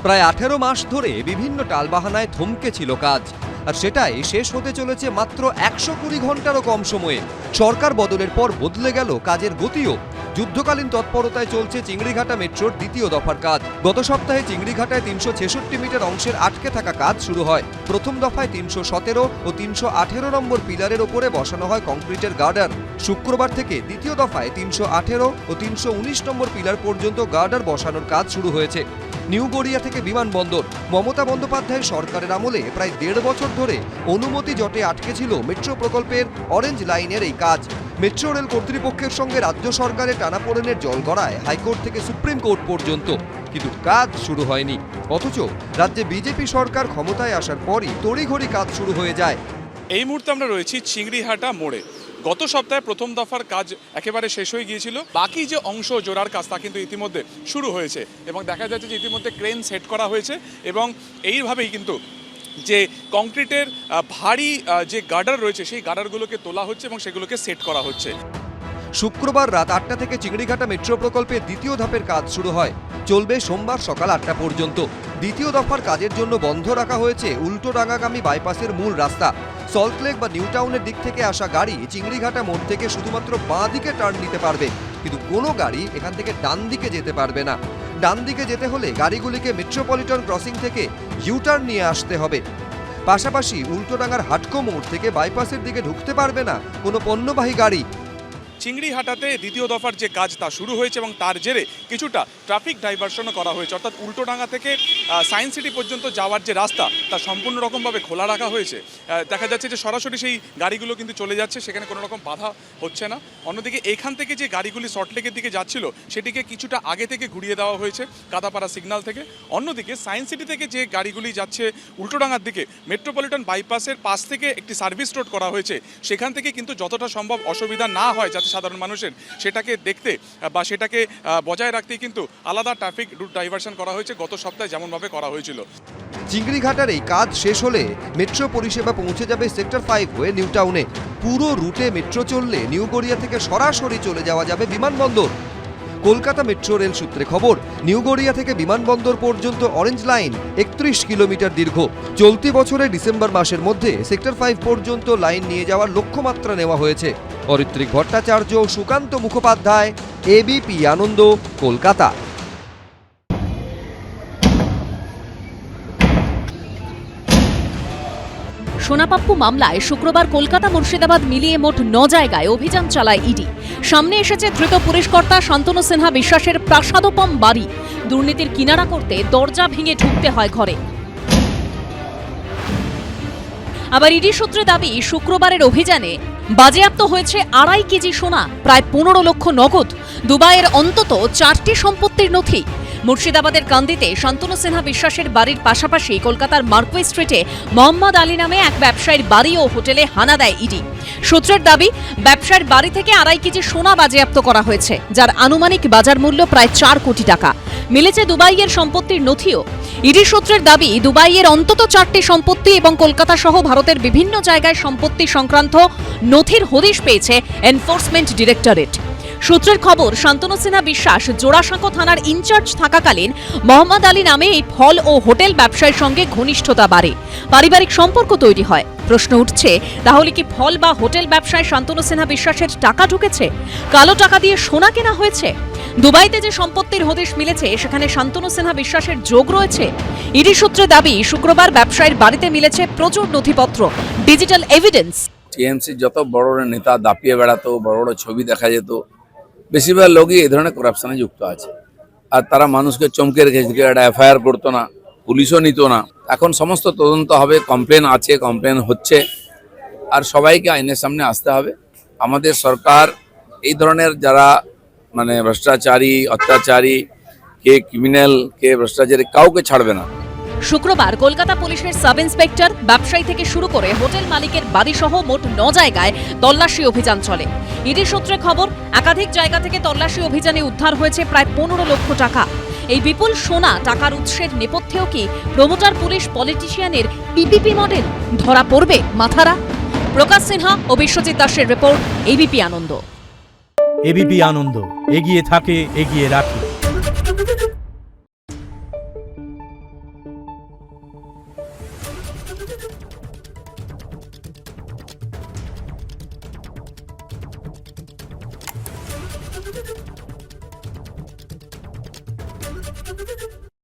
প্রায় 18 মাস ধরে বিভিন্ন টালবাহানায় থমকে ছিল কাজ, আর সেটাই শেষ হতে চলেছে মাত্র 120 ঘন্টারও কম সময়ে। সরকার বদলের পর বদলে গেল কাজের গতিও। যুদ্ধকালীন তৎপরতায় চলছে চিংড়িঘাটা মেট্রোর দ্বিতীয় দফার কাজ। গত সপ্তাহে চিংড়িঘাটায় 366 মিটার অংশের আটকে থাকা কাজ শুরু হয়। প্রথম দফায় 317 ও 318 নম্বর পিলারের ওপরে বসানো হয় কংক্রিটের গার্ডার। শুক্রবার থেকে দ্বিতীয় দফায় 318 ও 319 নম্বর পিলার পর্যন্ত গার্ডার বসানোর কাজ শুরু হয়েছে। নিউ গড়িয়া থেকে বিমানবন্দর। মমতা বন্দ্যোপাধ্যায়ের সরকারের আমলে প্রায় 1.5 বছর ধরে অনুমতি জটে আটকে ছিল মেট্রো প্রকল্পের অরেঞ্জ লাইনের এই কাজ। মেট্রো রেল কর্তৃপক্ষের সঙ্গে রাজ্য সরকারের টানাপোড়েনের জল গড়ায় হাইকোর্ট থেকে সুপ্রিম কোর্ট পর্যন্ত, কিন্তু কাজ শুরু হয়নি। অথচ রাজ্যে বিজেপি সরকার ক্ষমতায় আসার পরই তড়িঘড়ি কাজ শুরু হয়ে যায়। এই মুহূর্তে আমরা রয়েছি চিংড়িহাটা মোড়ে। গত সপ্তাহে প্রথম দফার কাজ একেবারে শেষ হয়ে গিয়েছিল। বাকি যে অংশ জোড়ার কাজ তা কিন্তু ইতিমধ্যে শুরু হয়েছে এবং দেখা যাচ্ছে যে ইতিমধ্যে ক্রেন সেট করা হয়েছে এবং এইভাবেই কিন্তু যে কংক্রিটের ভারী যে গার্ডার রয়েছে সেই গার্ডারগুলোকে তোলা হচ্ছে এবং সেগুলোকে সেট করা হচ্ছে। শুক্রবার রাত 8টা থেকে চিংড়িঘাটা মেট্রো প্রকল্পের দ্বিতীয় ধাপের কাজ শুরু হয়, চলবে সোমবার সকাল 8টা পর্যন্ত। দ্বিতীয় দফার কাজের জন্য বন্ধ রাখা হয়েছে উল্টোডাঙ্গাগামী বাইপাসের মূল রাস্তা। সল্টলেক বা নিউ টাউনের দিক থেকে আসা গাড়ি চিংড়িঘাটা মোড় থেকে শুধুমাত্র বাঁ দিকে টার্ন নিতে পারবে, কিন্তু কোনো গাড়ি এখান থেকে ডান দিকে যেতে পারবে না। ডান দিকে যেতে হলে গাড়িগুলিকে মেট্রোপলিটন ক্রসিং থেকে ইউটার্ন নিয়ে আসতে হবে। পাশাপাশি উল্টোডাঙ্গার হাটকো মোড় থেকে বাইপাসের দিকে ঢুকতে পারবে না কোনো পণ্যবাহী গাড়ি। চিংড়িহাটাতে দ্বিতীয় দফার যে কাজ তা শুরু হয়েছে এবং তার জেরে কিছুটা ট্রাফিক ডাইভারশনও করা হয়েছে, অর্থাৎ উল্টোডাঙ্গা থেকে সায়েন্স সিটি পর্যন্ত যাওয়ার যে রাস্তা তা সম্পূর্ণ রকমভাবে খোলা রাখা হয়েছে। দেখা যাচ্ছে যে সরাসরি সেই গাড়িগুলো কিন্তু চলে যাচ্ছে, সেখানে কোনো রকম বাধা হচ্ছে না। অন্যদিকে এখান থেকে যে গাড়িগুলি সল্টলেকের দিকে যাচ্ছিল সেটিকে কিছুটা আগে থেকে ঘুরিয়ে দেওয়া হয়েছে কাদাপাড়া সিগন্যাল থেকে। অন্যদিকে সায়েন্স সিটি থেকে যে গাড়িগুলি যাচ্ছে উল্টোডাঙ্গার দিকে মেট্রোপলিটন বাইপাসের পাশ থেকে একটি সার্ভিস রোড করা হয়েছে, সেখান থেকে কিন্তু যতটা সম্ভব অসুবিধা না হয় যাতে সাধারণ মানুষের সেটাকে দেখতে বা সেটাকে বজায় রাখতেই কিন্তু আলাদা ট্রাফিক রুট ডাইভারশন করা হয়েছে গত সপ্তাহে যেমনভাবে করা হয়েছিল। চিংড়িঘাটার এই কাজ শেষ হলে মেট্রো পরিষেবা পৌঁছে যাবে সেক্টর 5 হয়ে নিউ টাউনে। পুরো রুটে মেট্রো চললে নিউ গড়িয়া থেকে সরাসরি চলে যাওয়া যাবে বিমানবন্দর। কলকাতা মেট্রো রেল সূত্রে খবর, নিউ গড়িয়া থেকে বিমানবন্দর পর্যন্ত অরেঞ্জ লাইন 31 কিলোমিটার দীর্ঘ। চলতি বছরের ডিসেম্বর মাসের মধ্যে সেক্টর 5 পর্যন্ত লাইন নিয়ে যাওয়ার লক্ষ্যমাত্রা নেওয়া হয়েছে। অরিত্রিক ভট্টাচার্য, সুকান্ত মুখোপাধ্যায়, এবিপি আনন্দ, কলকাতা। সোনাপাপ্পু মামলায় শুক্রবার কলকাতা মুর্শিদাবাদ মিলিয়ে মোট 9 জায়গায় অভিযান চালায় ইডি। সামনে এসেছে ধৃত পুলিশকর্তা শান্তনু সিনহা বিশ্বাসের প্রাসাদোপম বাড়ি। দুর্নীতির কিনারা করতে দরজা ভেঙে ঢুকতে হয় ঘরে। আবার ইডি সূত্রে দাবি, শুক্রবারের অভিযানে বাজেয়াপ্ত হয়েছে 2.5 কেজি সোনা, প্রায় 15 লক্ষ নগদ, দুবাইয়ের অন্তত 4টি সম্পত্তির নথি। মুর্শিদাবাদের কান্দিতে শান্তনু সিনহা বিশ্বাসের বাড়ির পাশাপাশি কলকাতার মার্কুই স্ট্রিটে মোহাম্মদ আলী নামে এক ব্যবসায়ীর বাড়ি ও হোটেলে হানা দেয় ইডি। সূত্রের দাবি, ব্যবসায়ীর বাড়ি থেকে 2.5 কেজি সোনা বাজেয়াপ্ত করা হয়েছে, যার আনুমানিক বাজার মূল্য প্রায় 4 কোটি টাকা। মিলেছে দুবাইয়ের সম্পত্তির নথিও। ইডি সূত্রের দাবি, দুবাইয়ের অন্তত 4টি সম্পত্তি এবং কলকাতা সহ ভারতের বিভিন্ন জায়গায় সম্পত্তি সংক্রান্ত নথির হদিশ পেয়েছে এনফোর্সমেন্ট ডিরেক্টরেট। সূত্রের খবর, শান্তনু সিনহা বিশ্বাস জোড়াসাঁকো থানার ইনচার্জ থাকাকালীন মোহাম্মদ আলী নামে এই ফল ও হোটেল ব্যবসায়ীর সঙ্গে ঘনিষ্ঠতা বাড়ে, পারিবারিক সম্পর্ক তৈরি হয়। প্রশ্ন উঠছে, তাহলে কি ফল বা হোটেল ব্যবসায় শান্তনু সিনহা বিশ্বাসের টাকা ঢুকেছে? কালো টাকা দিয়ে সোনা কেনা হয়েছে? দুবাইতে যে সম্পত্তির হদিশ মিলেছে সেখানে শান্তনু সিনহা বিশ্বাসের যোগ রয়েছে। ইডি সূত্রে দাবি, শুক্রবার ব্যবসায়ীর বাড়িতে মিলেছে প্রচুর নথিপত্র, ডিজিটাল এভিডেন্স। টিএমসি যত বড় বড় নেতা দাপিয়ে বেড়াতো, বড় বড় ছবি দেখা যেত, বেশিরভাগ লোকই এই ধরনের করাপশনে যুক্ত আছে। আর তারা মানুষকে চমকে রেখেছে, একটা এফআইআর করতো না, পুলিশও নিত না। এখন সমস্ত তদন্ত হবে, কমপ্লেন আছে, কমপ্লেন হচ্ছে, আর সবাইকে আইনের সামনে আসতে হবে। আমাদের সরকার এই ধরনের যারা ভ্রষ্টাচারী, অত্যাচারী, কে ক্রিমিনাল, কে ভ্রষ্টাচারী, কাউকে ছাড়বে না। শুক্রবার কলকাতা পুলিশের সাব ইন্সপেক্টর, ব্যবসায়ী থেকে শুরু করে হোটেল মালিকের বাড়িসহ মোট 9 জায়গায় তল্লাশি অভিযান চলে। ইডি সূত্রে খবর, একাধিক জায়গা থেকে তল্লাশি অভিযানে উদ্ধার হয়েছে প্রায় 15 লক্ষ টাকা। এই বিপুল সোনা টাকার উৎসের নেপথ্যেও কি প্রমোটার পুলিশ পলিটিশিয়ানের পিপিপি মডেল? ধরা পড়বে মাথারা? প্রকাশ সিনহা ও বিশ্বজিৎ দাসের রিপোর্ট, এবিপি আনন্দ। এবিপি আনন্দ, এগিয়ে থাকে, এগিয়ে রাখে।